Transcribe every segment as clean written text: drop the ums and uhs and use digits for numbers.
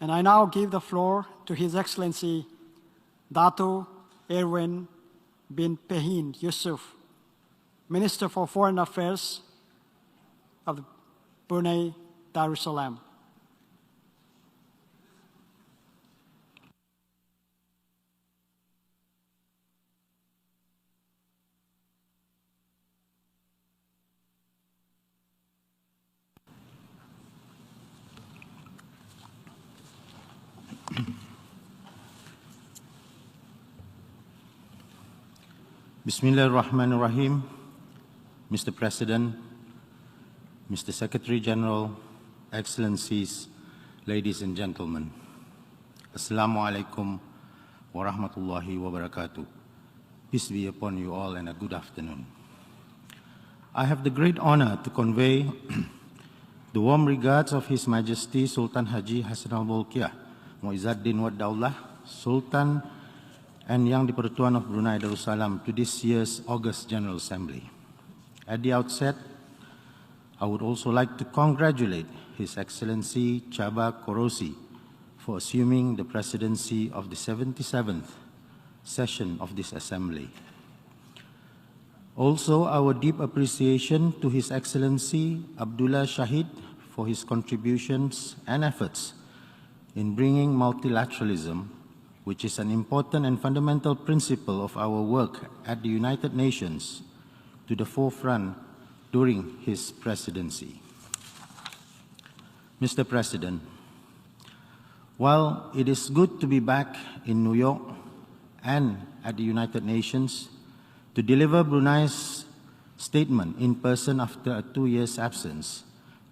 And I now give the floor to His Excellency Dato Erywan bin Pehin Yusof, Minister for Foreign Affairs of Brunei Darussalam. Bismillahirrahmanirrahim. Mr. President, Mr. Secretary General, Excellencies, ladies and gentlemen. Assalamu alaikum wa rahmatullahi wa barakatuh. Peace be upon you all and a good afternoon. I have the great honor to convey the warm regards of His Majesty Sultan Haji Hassan al-Bolkiah, Muizzaddin wa Daulah, Sultan and Yang di-Pertuan of Brunei Darussalam to this year's August General Assembly. At the outset, I would also like to congratulate His Excellency Chaba Korosi for assuming the presidency of the 77th session of this Assembly. Also, our deep appreciation to His Excellency Abdullah Shahid for his contributions and efforts in bringing multilateralism, which is an important and fundamental principle of our work at the United Nations, to the forefront during his presidency. Mr. President, while it is good to be back in New York and at the United Nations to deliver Brunei's statement in person after a 2-year absence,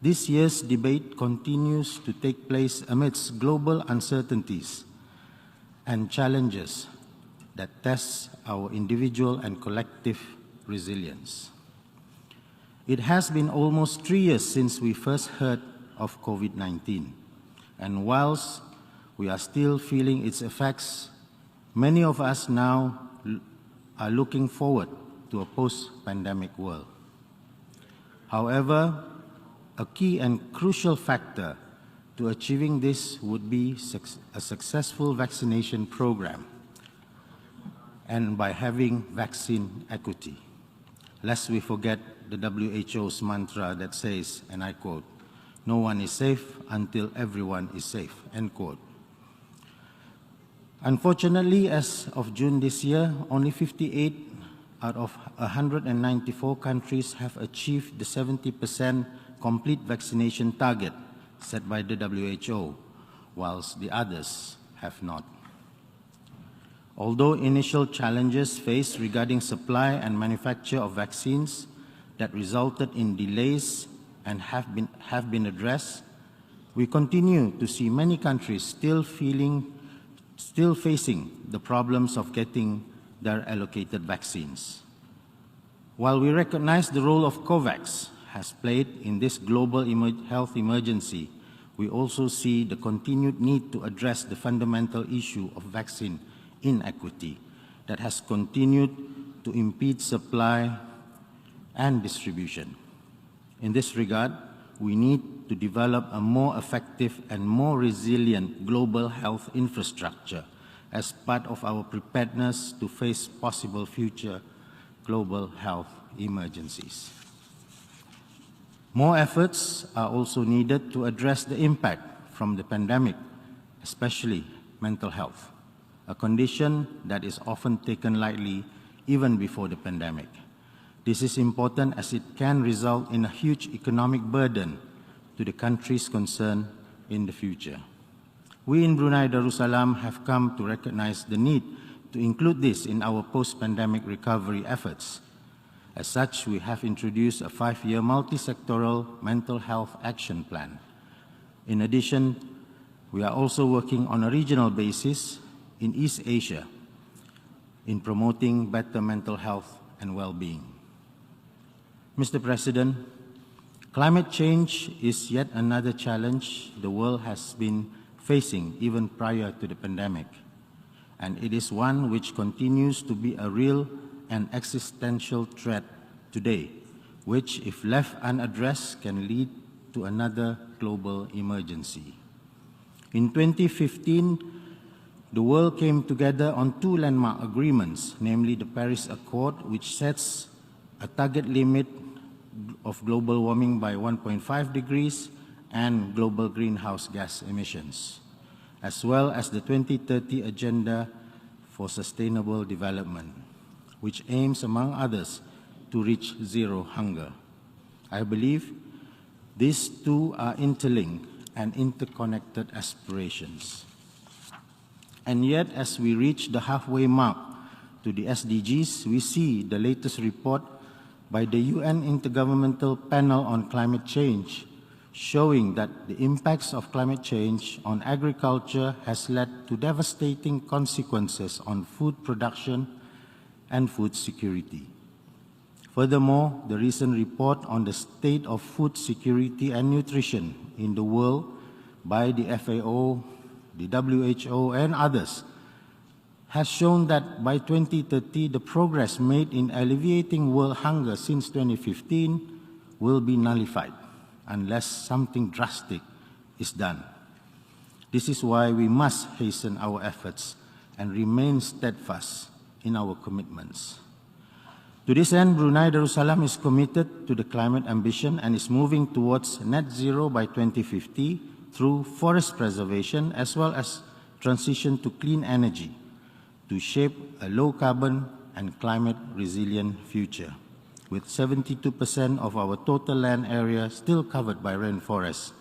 this year's debate continues to take place amidst global uncertainties and challenges that test our individual and collective resilience. It has been almost 3 years since we first heard of COVID-19, and whilst we are still feeling its effects, many of us now are looking forward to a post-pandemic world. However, a key and crucial factor to achieving this would be a successful vaccination program and by having vaccine equity. Lest we forget the WHO's mantra that says, and I quote, "No one is safe until everyone is safe," end quote. Unfortunately, as of June this year, only 58 out of 194 countries have achieved the 70% complete vaccination target set by the WHO, whilst the others have not. Although initial challenges faced regarding supply and manufacture of vaccines that resulted in delays and have been addressed, we continue to see many countries still facing the problems of getting their allocated vaccines. While we recognize the role of COVAX has played in this global health emergency, we also see the continued need to address the fundamental issue of vaccine inequity that has continued to impede supply and distribution. In this regard, we need to develop a more effective and more resilient global health infrastructure as part of our preparedness to face possible future global health emergencies. More efforts are also needed to address the impact from the pandemic, especially mental health, a condition that is often taken lightly even before the pandemic. This is important as it can result in a huge economic burden to the countries concerned in the future. We in Brunei Darussalam have come to recognize the need to include this in our post-pandemic recovery efforts. As such, we have introduced a 5-year multi-sectoral mental health action plan. In addition, we are also working on a regional basis in East Asia in promoting better mental health and well-being. Mr. President, climate change is yet another challenge the world has been facing even prior to the pandemic, and it is one which continues to be a real and existential threat today, which, if left unaddressed, can lead to another global emergency. In 2015, the world came together on two landmark agreements, namely the Paris Accord, which sets a target limit of global warming by 1.5 degrees and global greenhouse gas emissions, as well as the 2030 Agenda for Sustainable Development, which aims, among others, to reach zero hunger. I believe these two are interlinked and interconnected aspirations. And yet, as we reach the halfway mark to the SDGs, we see the latest report by the UN Intergovernmental Panel on Climate Change showing that the impacts of climate change on agriculture has led to devastating consequences on food production and food security. Furthermore, the recent report on the state of food security and nutrition in the world by the FAO, the WHO, and others has shown that by 2030, the progress made in alleviating world hunger since 2015 will be nullified unless something drastic is done. This is why we must hasten our efforts and remain steadfast in our commitments. To this end, Brunei Darussalam is committed to the climate ambition and is moving towards net zero by 2050 through forest preservation as well as transition to clean energy to shape a low-carbon and climate-resilient future, with 72% of our total land area still covered by rainforests,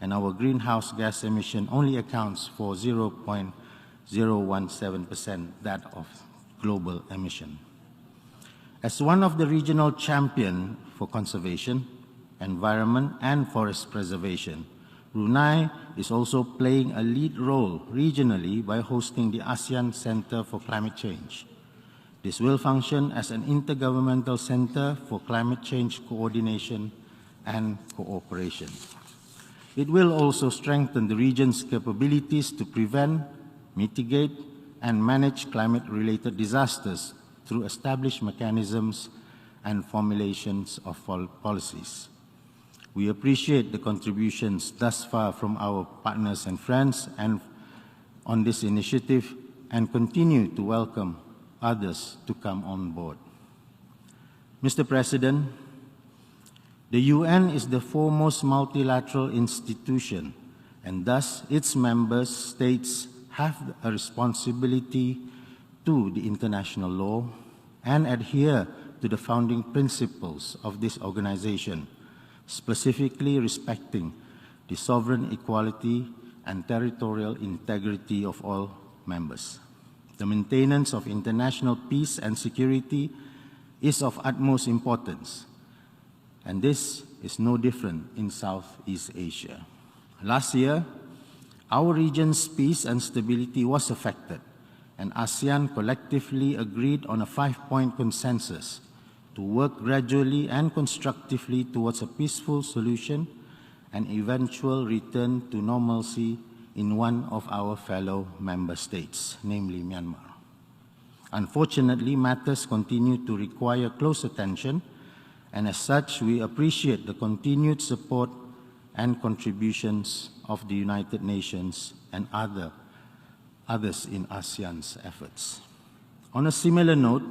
and our greenhouse gas emission only accounts for 0.017% that of global emission. As one of the regional champions for conservation, environment, and forest preservation, Brunei is also playing a lead role regionally by hosting the ASEAN Center for Climate Change. This will function as an intergovernmental center for climate change coordination and cooperation. It will also strengthen the region's capabilities to prevent, mitigate, and manage climate-related disasters through established mechanisms and formulations of policies. We appreciate the contributions thus far from our partners and friends on this initiative and continue to welcome others to come on board. Mr. President, the UN is the foremost multilateral institution, and thus its member states have a responsibility to the international law and adhere to the founding principles of this organization, specifically respecting the sovereign equality and territorial integrity of all members. The maintenance of international peace and security is of utmost importance, and this is no different in Southeast Asia. Last year, our region's peace and stability was affected, and ASEAN collectively agreed on a 5-point consensus to work gradually and constructively towards a peaceful solution and eventual return to normalcy in one of our fellow member states, namely Myanmar. Unfortunately, matters continue to require close attention, and as such, we appreciate the continued support and contributions of the United Nations and others in ASEAN's efforts. On a similar note,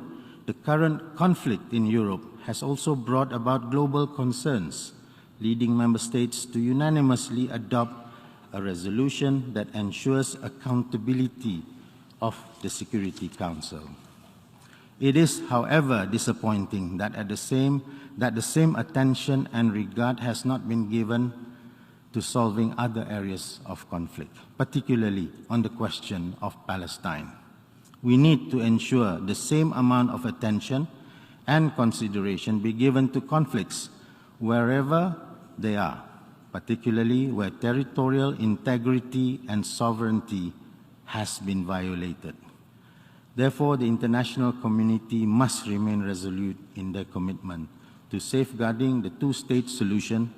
the current conflict in Europe has also brought about global concerns, leading member states to unanimously adopt a resolution that ensures accountability of the Security Council. It is, however, disappointing that the same attention and regard has not been given to solving other areas of conflict, particularly on the question of Palestine. We need to ensure the same amount of attention and consideration be given to conflicts wherever they are, particularly where territorial integrity and sovereignty has been violated. Therefore, the international community must remain resolute in their commitment to safeguarding the two-state solution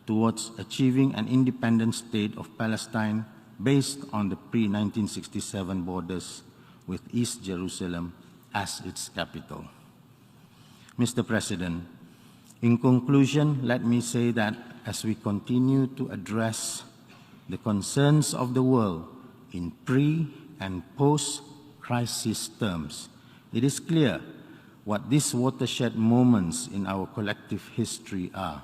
towards achieving an independent state of Palestine based on the pre-1967 borders with East Jerusalem as its capital. Mr. President, in conclusion, let me say that as we continue to address the concerns of the world in pre- and post-crisis terms, it is clear what these watershed moments in our collective history are.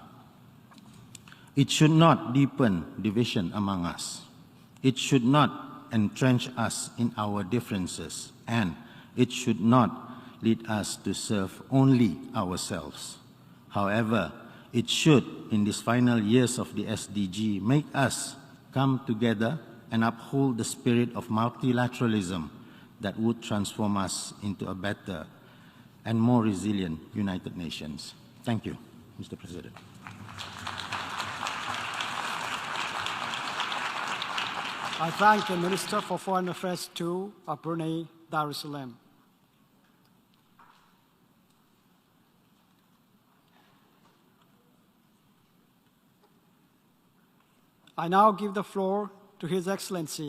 It should not deepen division among us. It should not entrench us in our differences, and it should not lead us to serve only ourselves. However, it should, in these final years of the SDG, make us come together and uphold the spirit of multilateralism that would transform us into a better and more resilient United Nations. Thank you, Mr. President. I thank the Minister for Foreign Affairs II of Brunei Darussalam. I now give the floor to His Excellency